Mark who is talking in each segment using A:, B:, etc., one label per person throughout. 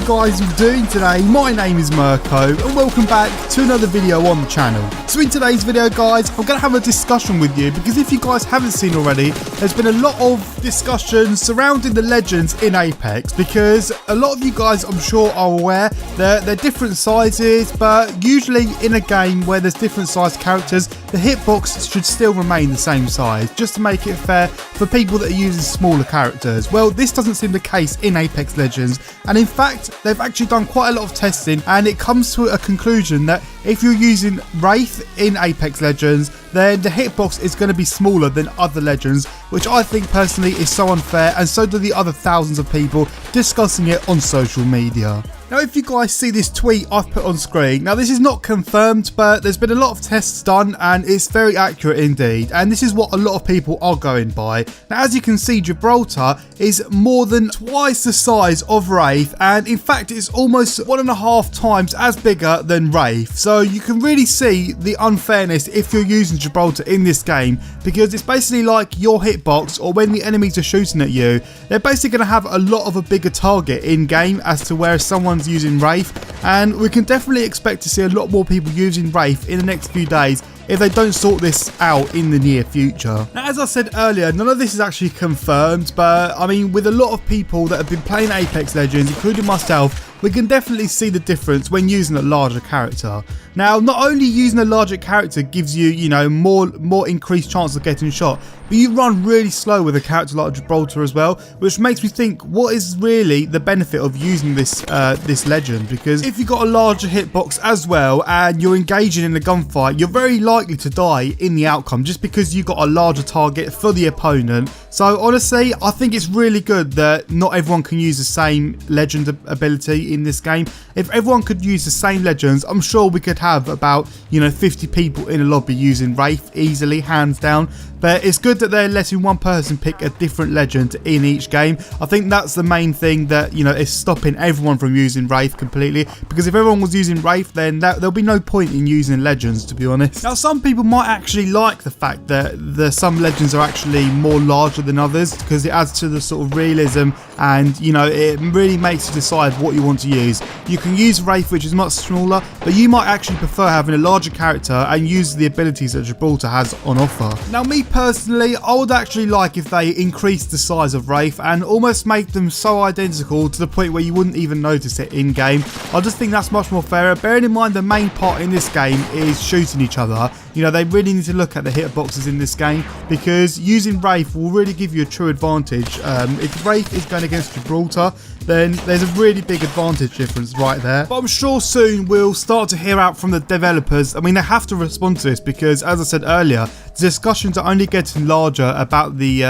A: you guys all doing today? My name is Mirko and welcome back to another video on the channel. So in today's video guys, I'm going to have a discussion with you because if you guys haven't seen already, there's been a lot of discussion surrounding the legends in Apex because a lot of you guys I'm sure are aware they're different sizes, but usually in a game where there's different sized characters, the hitbox should still remain the same size just to make it fair for people that are using smaller characters. Well, this doesn't seem the case in Apex Legends, and in fact they've actually done quite a lot of testing and it comes to a conclusion that if you're using Wraith in Apex Legends, then the hitbox is going to be smaller than other legends, which I think personally is so unfair, and so do the other thousands of people discussing it on social media. Now if you guys see this tweet I've put on screen, now this is not confirmed, but there's been a lot of tests done and it's very accurate indeed, and this is what a lot of people are going by. Now as you can see, Gibraltar is more than twice the size of Wraith, and in fact it's almost 1.5 times as bigger than Wraith, so you can really see the unfairness if you're using Gibraltar in this game, because it's basically like your hitbox, or when the enemies are shooting at you, they're basically going to have a lot of a bigger target in game as to where someone's using Wraith, and we can definitely expect to see a lot more people using Wraith in the next few days if they don't sort this out in the near future. Now as I said earlier, none of this is actually confirmed, but I mean with a lot of people that have been playing Apex Legends, including myself, we can definitely see the difference when using a larger character. Now not only using a larger character gives you, more increased chance of getting shot, but you run really slow with a character like Gibraltar as well, which makes me think what is really the benefit of using this this legend, because if you've got a larger hitbox as well and you're engaging in a gunfight, you're very likely to die in the outcome just because you've got a larger target for the opponent. So honestly, I think it's really good that not everyone can use the same legend ability in this game. If everyone could use the same legends, I'm sure we could have about 50 people in a lobby using Wraith easily, hands down. But it's good that they're letting one person pick a different legend in each game. I think that's the main thing that is stopping everyone from using Wraith completely, because if everyone was using Wraith, then there'll be no point in using legends, to be honest. Now some people might actually like the fact that some legends are actually more larger than others, because it adds to the sort of realism, and it really makes you decide what you want to use. You can use Wraith, which is much smaller, but you might actually prefer having a larger character and use the abilities that Gibraltar has on offer. Now me personally, I would actually like if they increased the size of Wraith and almost make them so identical to the point where you wouldn't even notice it in game. I just think that's much more fairer, bearing in mind the main part in this game is shooting each other. They really need to look at the hitboxes in this game, because using Wraith will really give you a true advantage. If Wraith is going against Gibraltar, then there's a really big advantage difference right there. But I'm sure soon we'll start to hear out from the developers. I mean, they have to respond to this because, as I said earlier, the discussions are only getting larger about the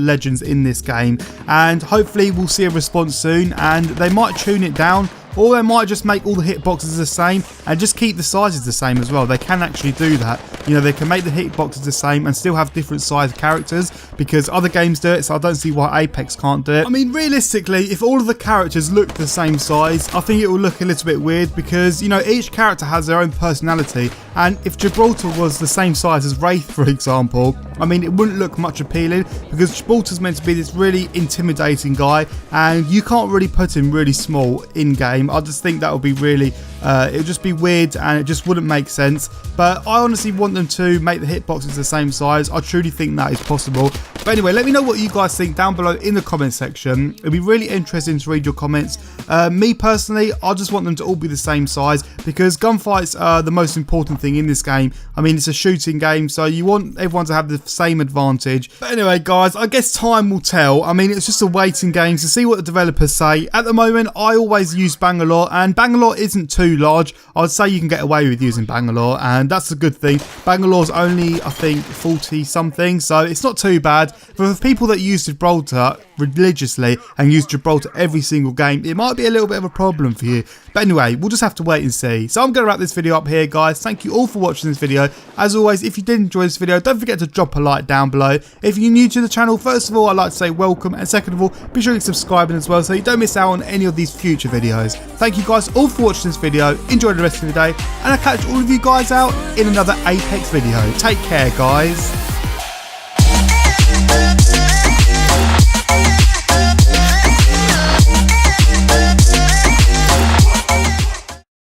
A: legends in this game, and hopefully we'll see a response soon, and they might tune it down, or they might just make all the hitboxes the same and just keep the sizes the same as well. They can actually do that. They can make the hitboxes the same and still have different sized characters, because other games do it, so I don't see why Apex can't do it. I mean, realistically, if all of the characters look the same size, I think it will look a little bit weird, because each character has their own personality, and if Gibraltar was the same size as Wraith, for example, I mean, it wouldn't look much appealing, because Gibraltar's meant to be this really intimidating guy, and you can't really put him really small in game. I just think that would be really, it would just be weird, and it just wouldn't make sense. But I honestly want them to make the hitboxes the same size. I truly think that is possible. But anyway, let me know what you guys think down below in the comment section. It'll be really interesting to read your comments. Me personally, I just want them to all be the same size, because gunfights are the most important thing in this game. I mean, it's a shooting game, so you want everyone to have the same advantage. But anyway, guys, I guess time will tell. I mean, it's just a waiting game to see what the developers say. At the moment, I always use Bangalore, and Bangalore isn't too large. I'd say you can get away with using Bangalore, and that's a good thing. Bangalore's only, I think, 40 something, so it's not too bad. But for people that use Gibraltar religiously and use Gibraltar every single game, it might be a little bit of a problem for you. But anyway, we'll just have to wait and see. So I'm going to wrap this video up here, guys. Thank you all for watching this video. As always, if you did enjoy this video, don't forget to drop a like down below. If you're new to the channel, first of all, I'd like to say welcome, and second of all, be sure you're subscribing as well so you don't miss out on any of these future videos. Thank you guys all for watching this video. Enjoy the rest of the day, and I'll catch all of you guys out in another Apex video. Take care, guys.